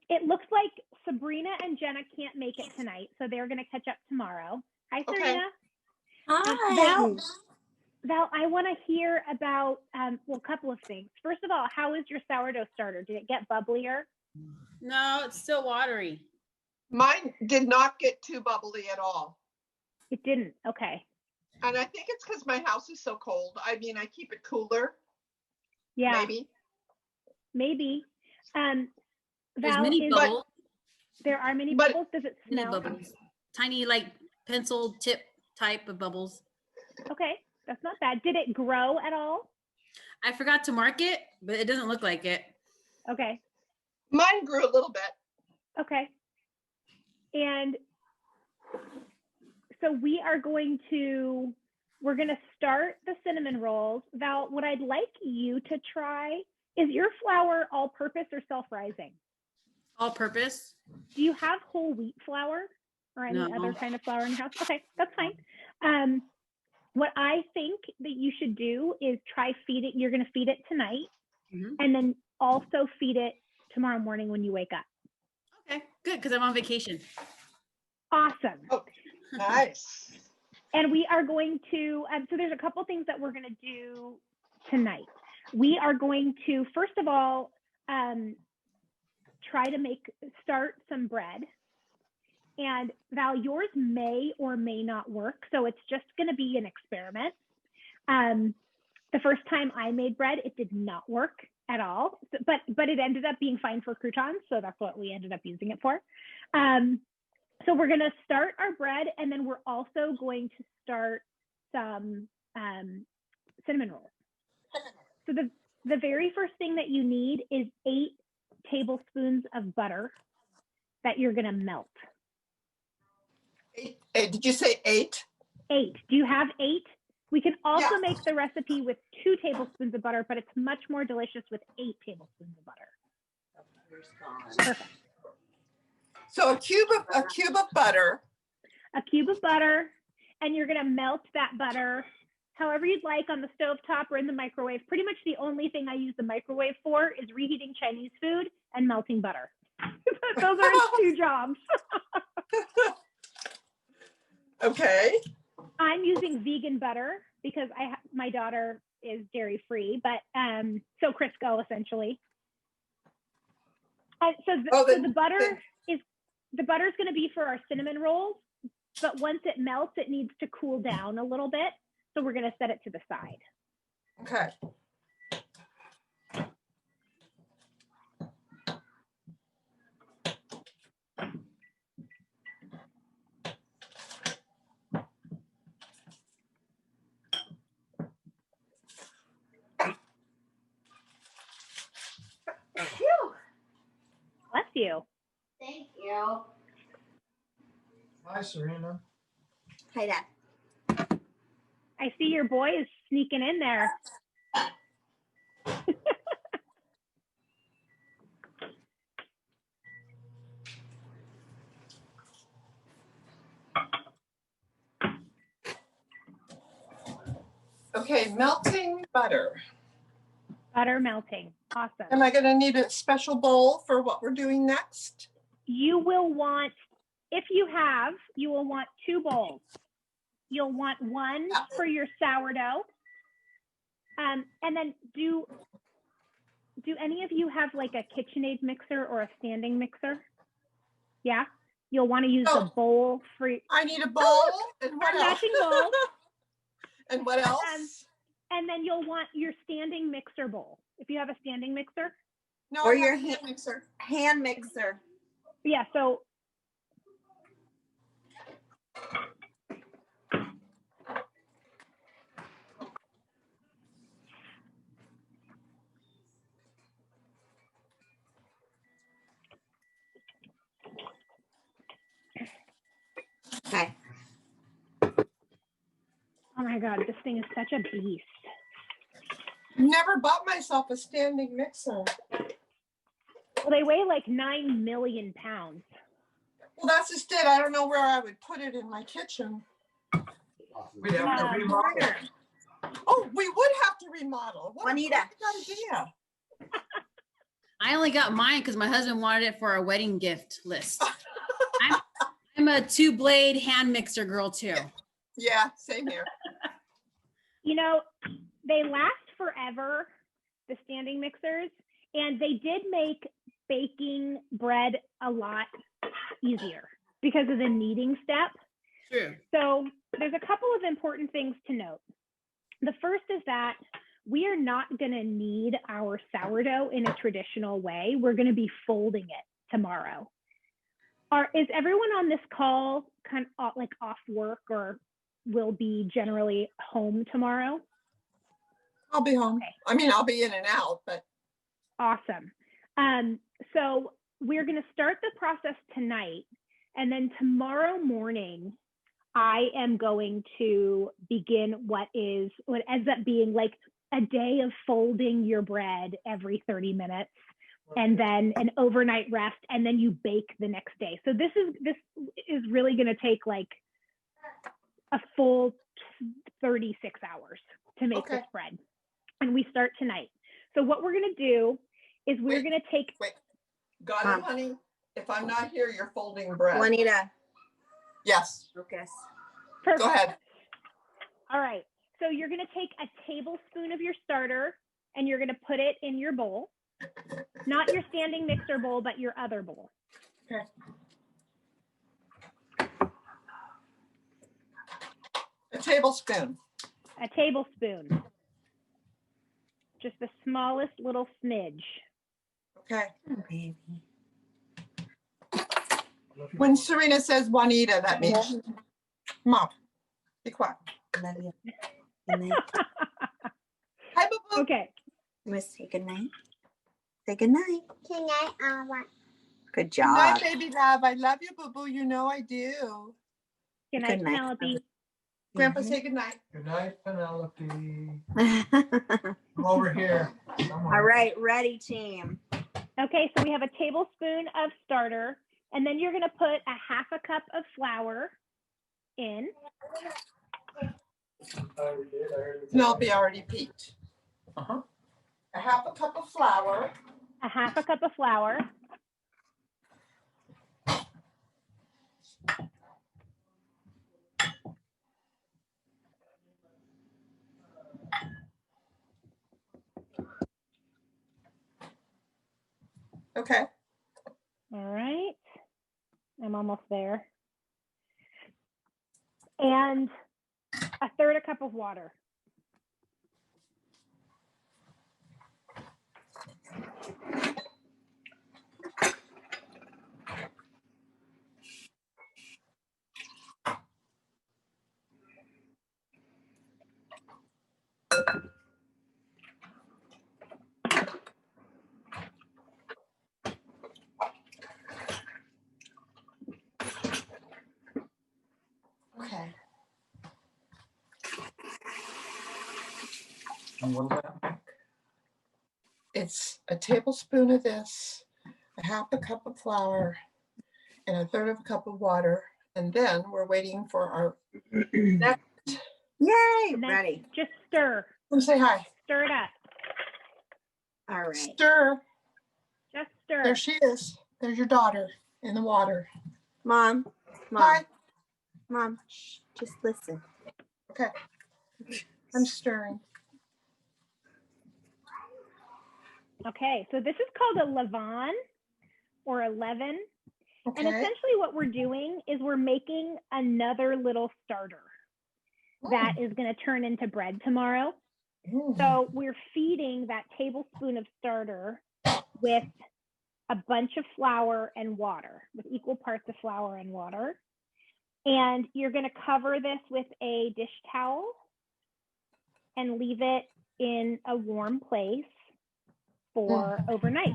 It looks like Sabrina and Jenna can't make it tonight, so they're going to catch up tomorrow. Hi, Okay. Serena. Hi. Val, I want to hear about, well, a couple of things. First of all, how is your sourdough starter? Did it get bubblier? No, it's still watery. Mine did not get too bubbly at all. It didn't. Okay. And I think it's because my house is so cold. I mean, I keep it cooler. Yeah. Maybe. There's Val, mini bubbles. there are mini But- bubbles. Does it Mini smell? bubbles. Tiny, like pencil tip type of bubbles. Okay, that's not bad. Did it grow at all? I forgot to mark it, but it doesn't look like it. Okay. Mine grew a little bit. Okay. And so we're going to start the cinnamon rolls. Val, what I'd like you to try is your flour all-purpose or self-rising? All purpose. Do you have whole wheat flour or any No. other kind of flour in your house? Okay, that's fine. What I think that you should do is try feed it. You're going to feed it tonight, and then also feed it tomorrow morning when you wake up. Okay, good, because I'm on vacation. Awesome. Oh, nice. And we are going to, so there's a couple things that we're going to do tonight. We are going to, first of all, try to start some bread. And Val, yours may or may not work. So it's just going to be an experiment. The first time I made bread, it did not work at all, but it ended up being fine for croutons. So that's what we ended up using it for. So we're going to start our bread, and then we're also going to start some cinnamon rolls. So the very first thing that you need is 8 tablespoons of butter that you're going to melt. 8, did you say 8? 8. Do you have 8? We can also Yeah. make the recipe with 2 tablespoons of butter, but it's much more delicious with 8 tablespoons of butter. Perfect. So a cube of butter. A cube of butter, and you're going to melt that butter however you'd like on the stovetop or in the microwave. Pretty much the only thing I use the microwave for is reheating Chinese food and melting butter. Those are its 2 jobs. Okay. I'm using vegan butter because my daughter is dairy free, but so Crisco essentially. So the butter is going to be for our cinnamon rolls, but once it melts, it needs to cool down a little bit. So we're going to set it to the side. Okay. Bless you. Thank you. Hi, Serena. Hi, Dad. I see your boy is sneaking in there. Okay, melting butter. Butter melting. Awesome. Am I going to need a special bowl for what we're doing next? You will want, if you will want 2 bowls. You'll want one for your sourdough. And then do any of you have like a KitchenAid mixer or a standing mixer? Yeah? You'll want to use the bowl for... I need a bowl. And what else? Matching bowl. And what else? And then you'll want your standing mixer bowl. If you have a standing mixer. No, Or I your have a hand mixer. Hand mixer. Yeah, so... Okay. Oh my God, this thing is such a beast. Never bought myself a standing mixer. Well, they weigh like 9 million pounds. Well, that's just it. I don't know where I would put it in my kitchen. We'd have to remodel. Oh, we would have to remodel. What Juanita. a good idea. I only got mine because my husband wanted it for our wedding gift list. I'm a 2-blade hand mixer girl too. Yeah, same here. You know, they last forever, the standing mixers, and they did make baking bread a lot easier because of the kneading step. True. So there's a couple of important things to note. The first is that we are not going to knead our sourdough in a traditional way. We're going to be folding it tomorrow. Is everyone on this call kind of like off work or will be generally home tomorrow? I'll be home. Okay. I mean, I'll be in and out, but. Awesome. So we're going to start the process tonight, and then tomorrow morning, I am going to begin what ends up being like a day of folding your bread every 30 minutes, and then an overnight rest, and then you bake the next day. So this is really going to take like a full 36 hours to make this bread, and we start tonight. So what we're going to do is we're going to take. Wait, got it, honey? If I'm not here, you're folding bread. Juanita. Yes. Lucas. Perfect. Go ahead. All right. So you're going to take a tablespoon of your starter and you're going to put it in your bowl. Not your standing mixer bowl, but your other bowl. Okay. A tablespoon. A tablespoon. Just the smallest little smidge. Okay. Oh, baby. When Serena says Juanita, that means Mom. Be quiet. Love you. Good night. Hi, boo-boo. Okay. You must say good night. Say good night. Good night, Mama. Good Good job. night, baby love. I love you, boo-boo. You know I do. Good night, Good night, Penelope. Grandpa, say good night. Good night, Penelope. I'm over here. All right, ready, team. Okay, so we have a tablespoon of starter, and then you're going to put a half a cup of flour in. Penelope already peeked. Uh-huh. A half a cup of flour. A half a cup of flour. Okay. All right. I'm almost there. And a third a cup of water. Okay. And what does that make? It's a tablespoon of this, a half a cup of flour, and a third of a cup of water. And then we're waiting for our next. Yay, And then ready. just stir. Come say hi. Stir it up. All right. Stir. Just stir. There she is. There's your daughter in the water. Mom. Hi. Mom, shh, just listen. Okay. I'm stirring. Okay, so this is called a Levain or a leaven. Okay. And essentially what we're doing is we're making another little starter that is going to turn into bread tomorrow. So we're feeding that tablespoon of starter with a bunch of flour and water, with equal parts of flour and water. And you're going to cover this with a dish towel and leave it in a warm place for overnight.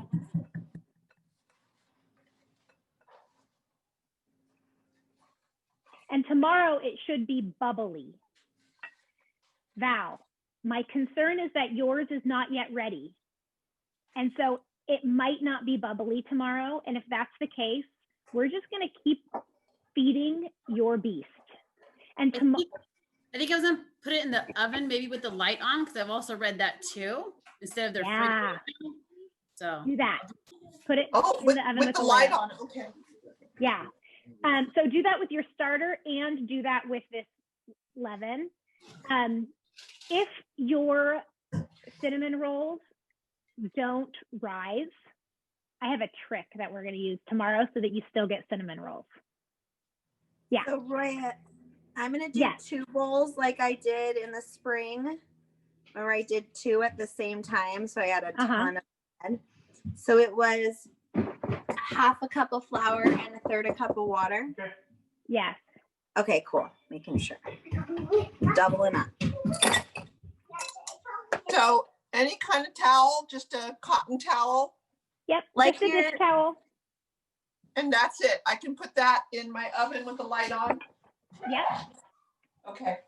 And tomorrow it should be bubbly. Val, my concern is that yours is not yet ready. And so it might not be bubbly tomorrow. And if that's the case, we're just going to keep feeding your beast. And tomorrow, I think I was gonna put it in the oven, maybe with the light on, because I've also read that too, instead of their Yeah. fridge. So Do that. Put it Oh, in with, the oven with with the the light lid. on, okay. Yeah. So do that with your starter and do that with this leaven. If your cinnamon rolls don't rise, I have a trick that we're going to use tomorrow so that you still get cinnamon rolls. Yeah. So Roy, I'm gonna do Yes. 2 bowls like I did in the spring, where I did 2 at the same time. So I had a ton of bread. So it was 1/2 cup of flour and 1/3 cup of water. Yes. Okay, cool. Making sure. Doubling up. So any kind of towel, just a cotton towel, Yep. Like Just a dish here- towel. and that's it. I can put that in my oven with the light on. Yep. Okay.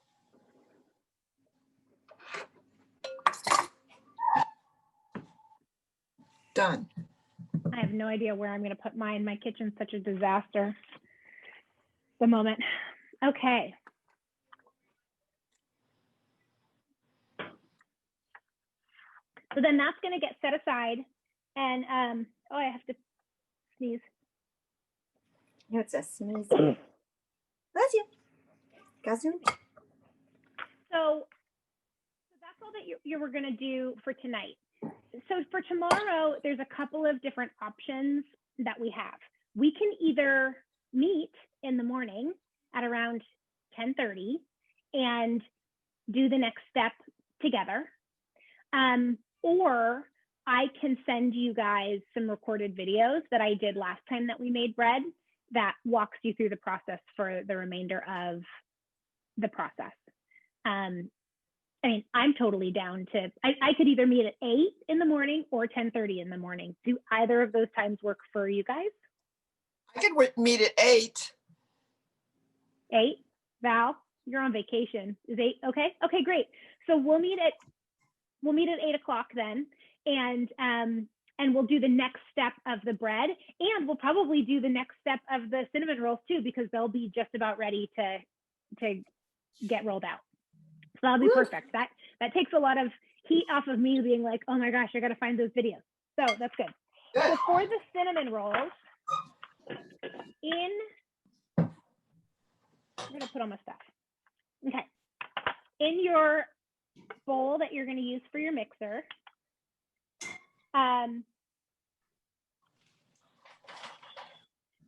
Done. I have no idea where I'm going to put mine. My kitchen's such a disaster. The moment. Okay. So then that's going to get set aside. And, oh, I have to sneeze. No, it's a sneeze. Bless you. Gazoo. So that's all that you were going to do for tonight. So for tomorrow, there's a couple of different options that we have. We can either meet in the morning at around 10:30 and do the next step together. Or I can send you guys some recorded videos that I did last time that we made bread that walks you through the process for the remainder of the process. I mean, I'm totally down to, I could either meet at 8 in the morning or 10:30 in the morning. Do either of those times work for you guys? I could meet at 8. 8? Val, you're on vacation. Is 8 okay? Okay, great. So we'll meet at 8 o'clock then, and we'll do the next step of the bread, and we'll probably do the next step of the cinnamon rolls too, because they'll be just about ready to get rolled out. So that'll be perfect. That takes a lot of heat off of me being like, oh my gosh, I got to find those videos. So that's good. So for the cinnamon rolls, I'm going to put on my stuff. Okay. In your bowl that you're going to use for your mixer,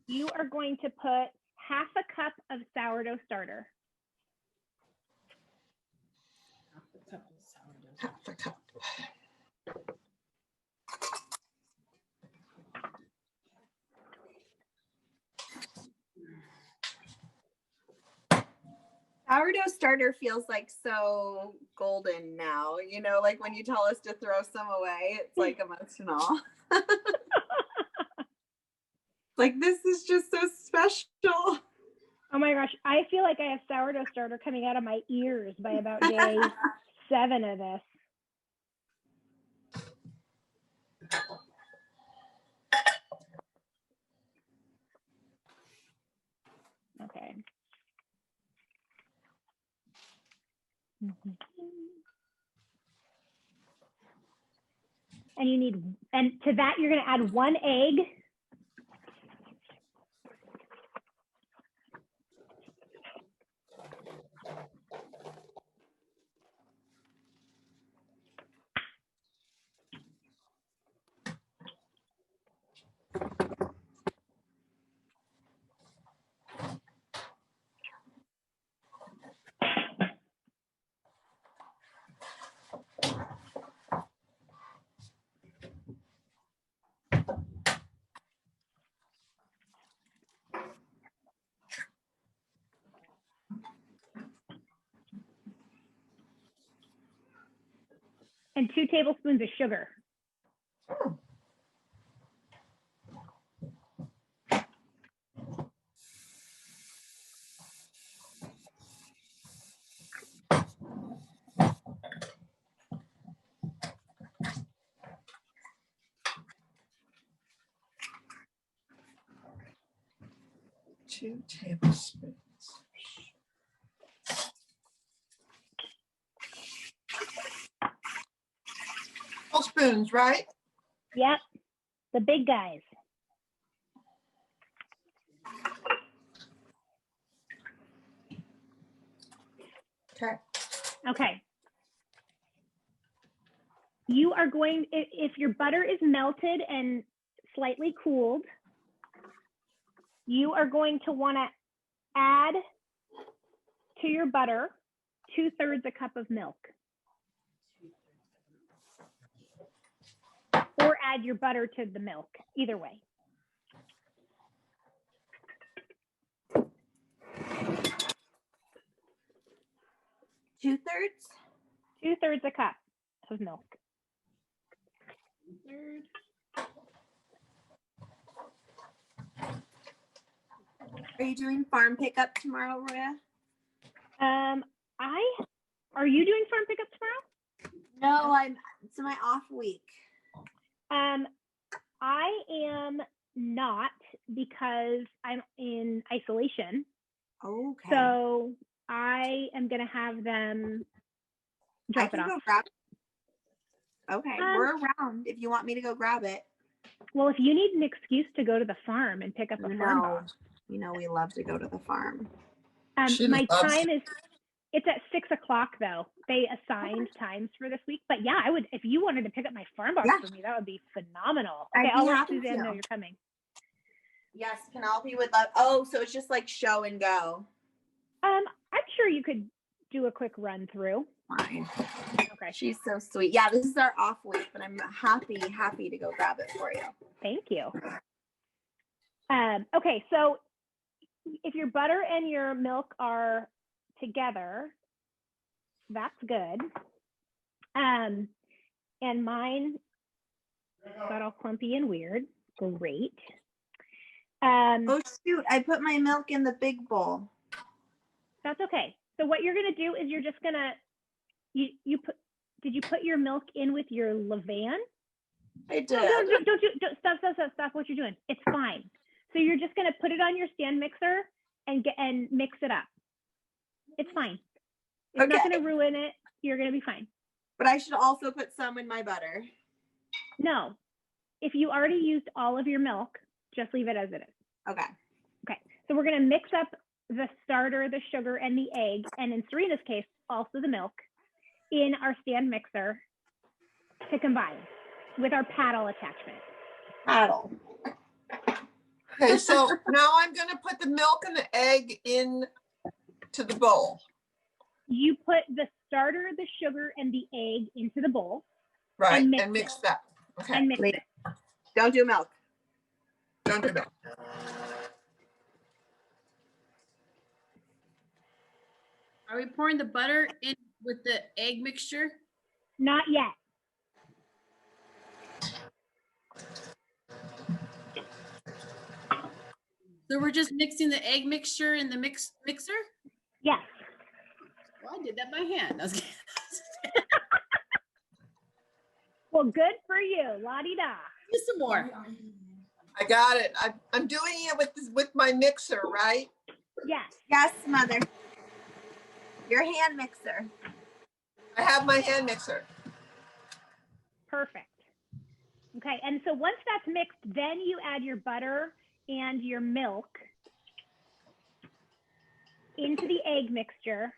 you are going to put 1/2 cup of sourdough starter. 1/2 cup. Sourdough starter feels like so golden now. You know, like when you tell us to throw some away, it's like emotional. Like, this is just so special. Oh my gosh, I feel like I have sourdough starter coming out of my ears by about day 7 of this. Okay. And to that, you're going to add 1 egg. And 2 tablespoons of sugar. Two tablespoons. Tablespoons, right? Yep. The big guys. Okay. Okay. You are going, if your butter is melted and slightly cooled, you are going to want to add to your butter 2/3 a cup of milk. Or add your butter to the milk, either way. Two-thirds? 2/3 a cup of milk. Are you doing farm pickup tomorrow, Roya? Are you doing farm pickup tomorrow? No, it's my off week. I am not, because I'm in isolation. Okay. So I am gonna have them I drop it can go off. grab it. Okay, we're around if you want me to go grab it. Well, if you need an excuse to go to the farm and pick up a farm No, box. you know we love to go to the farm. She My loves time it's at 6 o'clock though. They assigned times for this week. But yeah, I would, if you wanted to pick up my farm box Yeah. for me, that would be phenomenal. I'd Okay, be I'll let happy Suzanne to. know you're coming. Yes, Penelope would love. Oh, so it's just like show and go. I'm sure you could do a quick run through. Fine. Okay. She's so sweet. Yeah, this is our off week, but I'm happy to go grab it for you. Thank you. Okay, so if your butter and your milk are together, that's good. And mine got all clumpy and weird. Great. Oh shoot, I put my milk in the big bowl. That's okay. So what you're gonna do is you're just gonna did you put your milk in with your Levain? I did. Don't stop what you're doing. It's fine. So you're just gonna put it on your stand mixer and mix it up. It's fine. It's not gonna ruin it. You're gonna be fine. But I should also put some in my butter. No. If you already used all of your milk, just leave it as it is. Okay. Okay. So we're gonna mix up the starter, the sugar, and the egg, and in Serena's case, also the milk, in our stand mixer to combine with our paddle attachment. Paddle. Okay, so now I'm going to put the milk and the egg in to the bowl. You put the starter, the sugar, and the egg into the bowl. Right, and mix that. Okay. And mix it. Don't do milk. Don't do milk. Are we pouring the butter in with the egg mixture? Not yet. So we're just mixing the egg mixture in the mixer? Yes. Well, I did that by hand. Well, good for you. La-di-da. Do some more. I got it. I'm doing it with my mixer, right? Yes. Yes, mother. Your hand mixer. I have my hand mixer. Perfect. Okay, and so once that's mixed, then you add your butter and your milk into the egg mixture.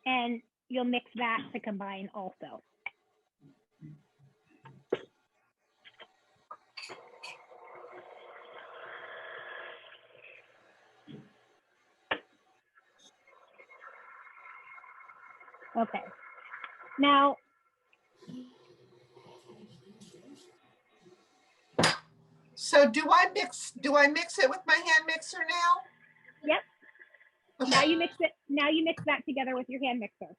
And you'll mix that to combine also. Okay. Now, So do I mix it with my hand mixer now? yep. Okay. Now you mix that together with your hand mixer.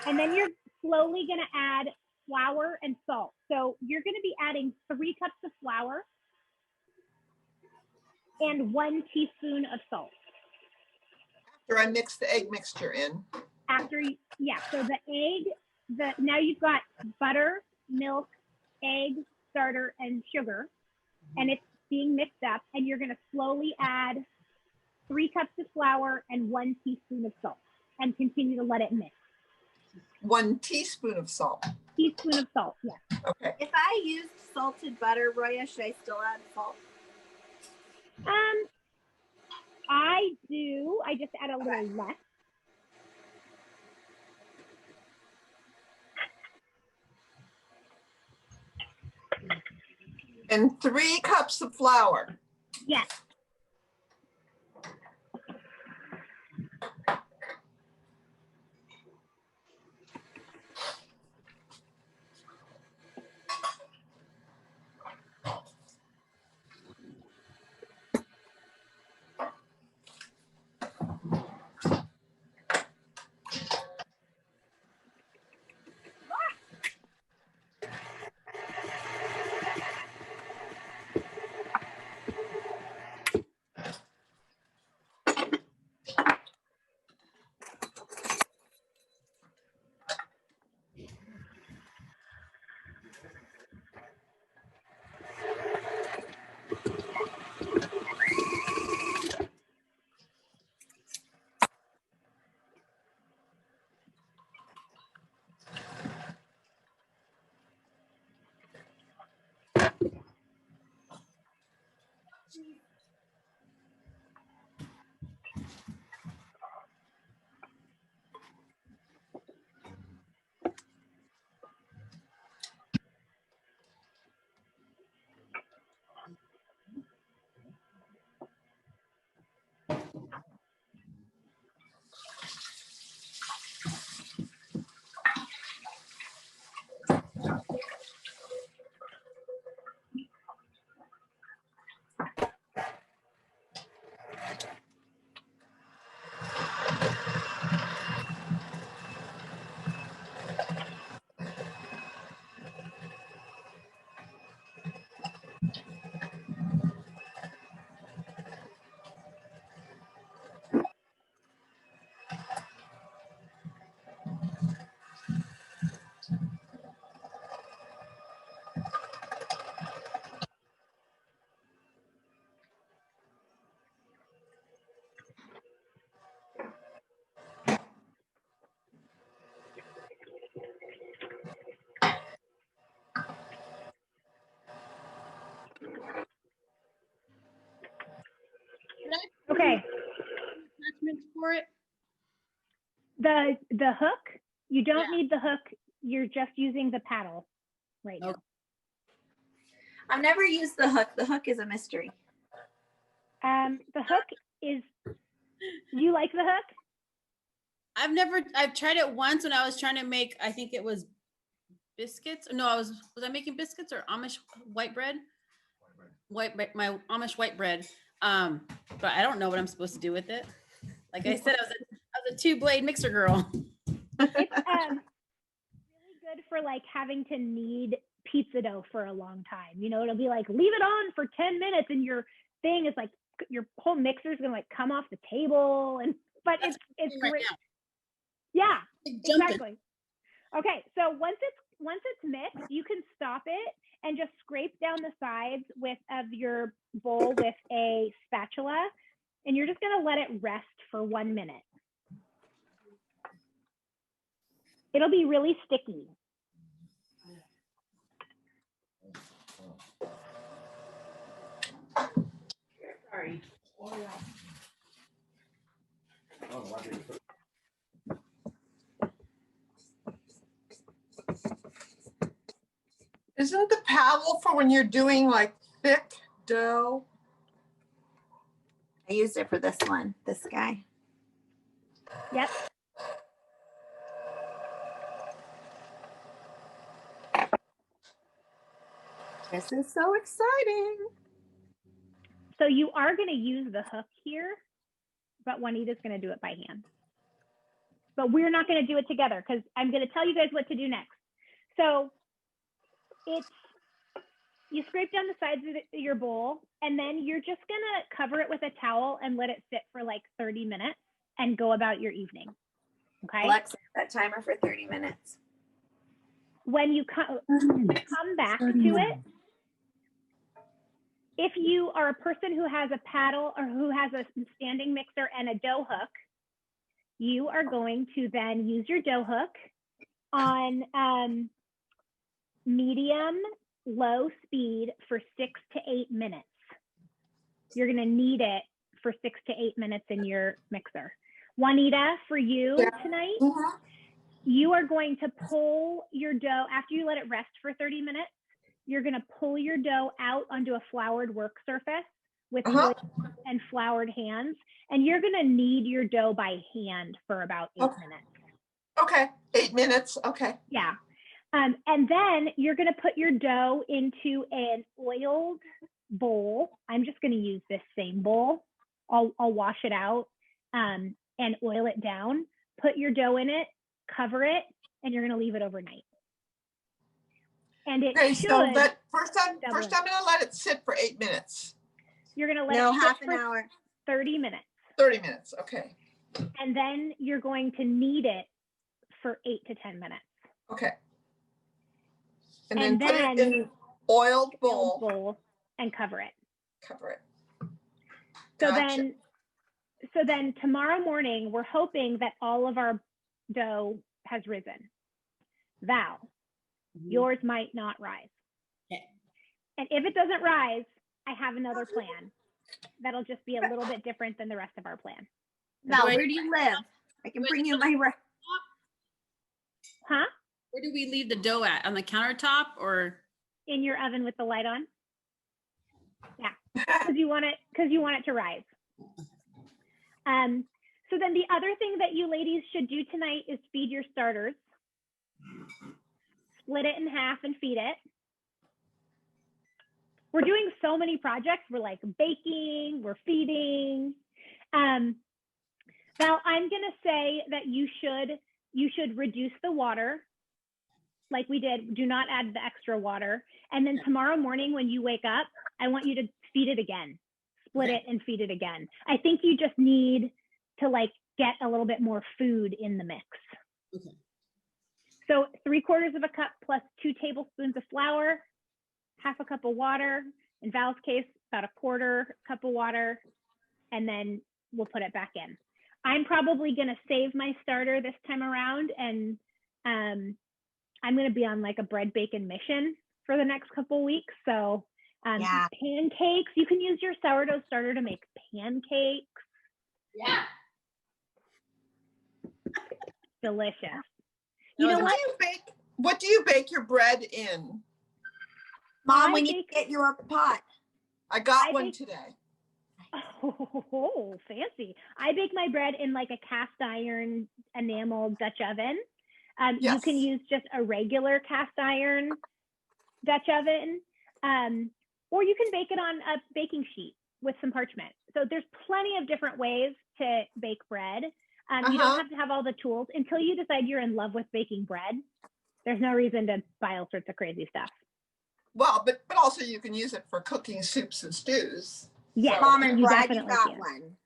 And then you're slowly going to add flour and salt. So you're going to be adding 3 cups of flour and 1 teaspoon of salt. After I mix the egg mixture in. So the egg, now you've got butter, milk, egg, starter, and sugar, and it's being mixed up, and you're going to slowly add 3 cups of flour and 1 teaspoon of salt. and continue to let it mix. 1 teaspoon of salt. Teaspoon of salt, yes. Okay. If I used salted butter, Roya, should I still add salt? I do. I just add a little less. And 3 cups of flour. Yes. Okay. Attachments for it. The hook, you don't Yeah. need the hook. You're just using the paddle right now. Okay. I've never used the hook. The hook is a mystery. The hook is, you like the hook? I've tried it once when I was trying to make, I think it was biscuits. No, was I making biscuits or Amish white bread? My Amish white bread. But I don't know what I'm supposed to do with it. Like I said, I was a 2-blade mixer girl. It's really good for like having to knead pizza dough for a long time. You know, it'll be like, leave it on for 10 minutes and your thing is like, your whole mixer is gonna like come off the table. But it's Right great. now. Yeah, Jumping. exactly. Okay, so once it's mixed, you can stop it and just scrape down the sides of your bowl with a spatula, and you're just gonna let it rest for 1 minute. It'll be really sticky. Sorry. Isn't the paddle for when you're doing like thick dough? I used it for this one, this guy. Yep. This is so exciting. So you are gonna use the hook here, but Juanita's gonna do it by hand. But we're not gonna do it together because I'm gonna tell you guys what to do next. So you scrape down the sides of your bowl, and then you're just gonna cover it with a towel and let it sit for like 30 minutes and go about your evening. Okay. Alexa, that timer for 30 minutes. When you come back to it, if you are a person who has a paddle or who has a standing mixer and a dough hook, you are going to then use your dough hook on medium low speed for 6 to 8 minutes. You're going to knead it for 6 to 8 minutes in your mixer. Juanita, for you tonight, you are going to pull your dough after you let it rest for 30 minutes. You're going to pull your dough out onto a floured work surface with oil and floured hands, and you're going to knead your dough by hand for about 8 minutes. Okay, 8 minutes. Okay. Yeah. And then you're going to put your dough into an oiled bowl. I'm just going to use this same bowl. I'll wash it out and oil it down. Put your dough in it, cover it, and you're going to leave it overnight. And it should. So that first I'm going to let it sit for 8 minutes. You're going to let it sit half for an hour. 30 minutes. 30 minutes. Okay. And then you're going to knead it for 8 to 10 minutes. Okay. And then put it in an oiled bowl and cover it. Cover it. So Gotcha. then tomorrow morning, we're hoping that all of our dough has risen. Val, yours might not rise. Okay. And if it doesn't rise, I have another plan. That'll just be a little bit different than the rest of our plan. Val, where do you live? I can bring you my. Huh? Where do we leave the dough at? On the countertop or? In your oven with the light on. Yeah, because you want it to rise. So then the other thing that you ladies should do tonight is feed your starters. Split it in half and feed it. We're doing so many projects. We're like baking, we're feeding. Val, I'm gonna say that you should reduce the water like we did. Do not add the extra water. And then tomorrow morning when you wake up, I want you to feed it again. Split it and feed it again. I think you just need to like get a little bit more food in the mix. Okay. So 3/4 of a cup plus 2 tablespoons of flour, half a cup of water. In Val's case, about 1/4 cup of water, and then we'll put it back in. I'm probably gonna save my starter this time around, and I'm gonna be on like a bread bacon mission for the next couple weeks. So pancakes, you can use your sourdough starter to make pancakes. Yeah. Delicious. You know what do you bake your bread in? Mom, we need to get you a pot. I got one today. Oh, fancy. I bake my bread in like a cast iron enamel Dutch oven. You can use just a regular cast iron Dutch oven, or you can bake it on a baking sheet with some parchment. So there's plenty of different ways to bake bread. You don't have to have all the tools until you decide you're in love with baking bread. There's no reason to buy all sorts of crazy stuff. Well, but also you can use it for cooking soups and stews. Yeah, Mom, and glad you got can. one.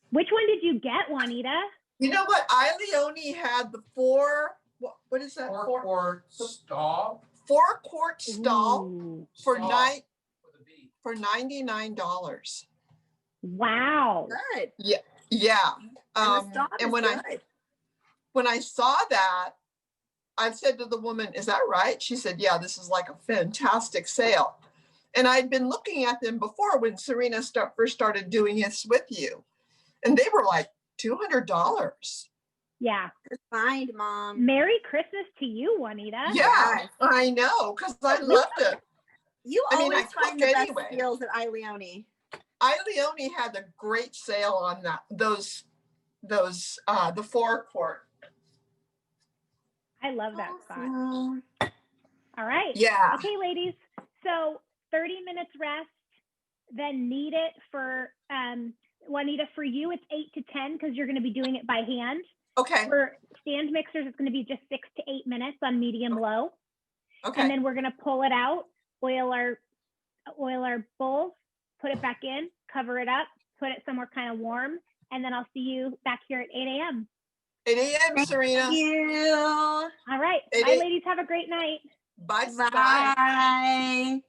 Which one did you get, Juanita? You know what? Leone had the what is that? 4-quart stall. 4-quart stall for $99. Wow. Good. Yeah. And when I saw that, I said to the woman, "Is that right?" She said, "Yeah, this is like a fantastic sale." And I'd been looking at them before when Serena first started doing this with you, and they were like $200. Yeah. Good find, Mom. Merry Christmas to you, Juanita. Yeah, I know, because I loved it. You always find the best deals at Leone. Leone had a great sale on the 4-quart. I love that spot. All right. Yeah. Okay, ladies. So 30 minutes rest, then knead it for Juanita. For you, it's 8 to 10 because you're going to be doing it by hand. Okay. For stand mixers, it's going to be just 6 to 8 minutes on medium low. Okay. And then we're going to pull it out, oil our bowls, put it back in, cover it up, put it somewhere kind of warm, and then I'll see you back here at 8 a.m. 8 a.m., Serena. Thank you. All right. Bye, ladies. Have a great night. Bye. Bye.